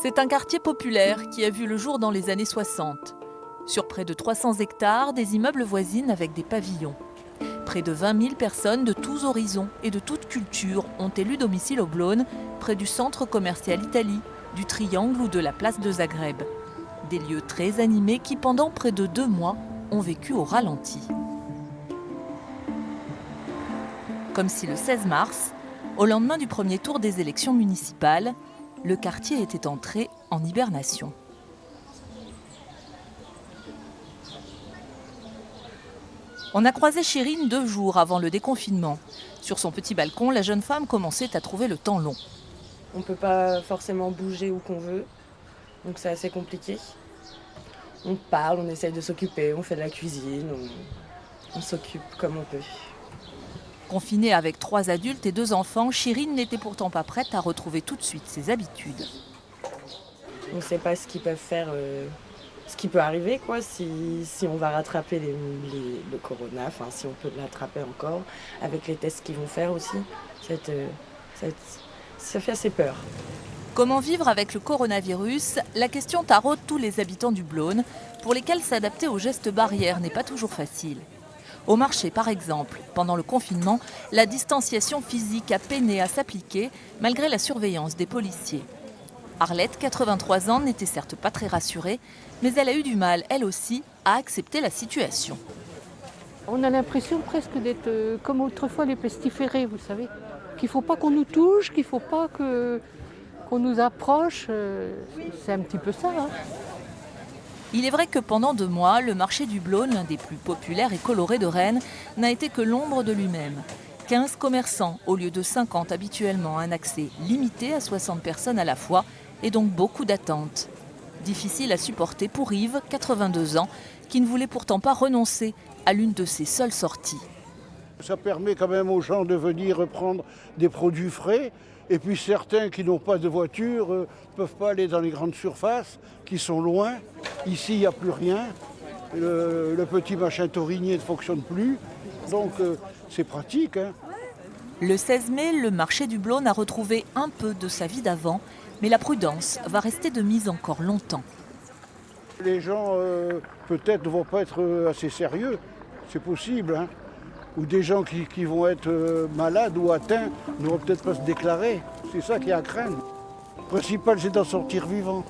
C'est un quartier populaire qui a vu le jour dans les années 60. Sur près de 300 hectares, des immeubles voisinent avec des pavillons. Près de 20 000 personnes de tous horizons et de toutes cultures ont élu domicile au Blône, près du centre commercial Italie, du Triangle ou de la place de Zagreb. Des lieux très animés qui, pendant près de 2 mois, ont vécu au ralenti. Comme si le 16 mars, au lendemain du premier tour des élections municipales, le quartier était entré en hibernation. On a croisé Chérine 2 jours avant le déconfinement. Sur son petit balcon, la jeune femme commençait à trouver le temps long. On ne peut pas forcément bouger où qu'on veut, donc c'est assez compliqué. On parle, on essaye de s'occuper, on fait de la cuisine, on s'occupe comme on peut. Confinée avec 3 adultes et 2 enfants, Chérine n'était pourtant pas prête à retrouver tout de suite ses habitudes. On ne sait pas ce qu'ils peuvent faire, ce qui peut arriver, quoi, si on va rattraper le corona, enfin si on peut l'attraper encore, avec les tests qu'ils vont faire aussi. Ça fait assez peur. Comment vivre avec le coronavirus? La question taraude tous les habitants du Blône, pour lesquels s'adapter aux gestes barrières n'est pas toujours facile. Au marché, par exemple, pendant le confinement, la distanciation physique a peiné à s'appliquer malgré la surveillance des policiers. Arlette, 83 ans, n'était certes pas très rassurée, mais elle a eu du mal, elle aussi, à accepter la situation. On a l'impression presque d'être comme autrefois les pestiférés, vous savez. Qu'il ne faut pas qu'on nous touche, qu'il ne faut pas qu'on nous approche. C'est un petit peu ça, hein. Il est vrai que pendant 2 mois, le marché du Blône, l'un des plus populaires et colorés de Rennes, n'a été que l'ombre de lui-même. 15 commerçants au lieu de 50 habituellement, un accès limité à 60 personnes à la fois et donc beaucoup d'attentes. Difficile à supporter pour Yves, 82 ans, qui ne voulait pourtant pas renoncer à l'une de ses seules sorties. Ça permet quand même aux gens de venir prendre des produits frais. Et puis certains qui n'ont pas de voiture ne peuvent pas aller dans les grandes surfaces, qui sont loin. Ici, il n'y a plus rien. Le petit machin taurinier ne fonctionne plus. Donc c'est pratique, hein. Le 16 mai, le marché du Blône a retrouvé un peu de sa vie d'avant, mais la prudence va rester de mise encore longtemps. Les gens peut-être ne vont pas être assez sérieux, c'est possible, hein. Ou des gens qui vont être malades ou atteints ne vont peut-être pas se déclarer. C'est ça qui est à craindre. Le principal, c'est d'en sortir vivant.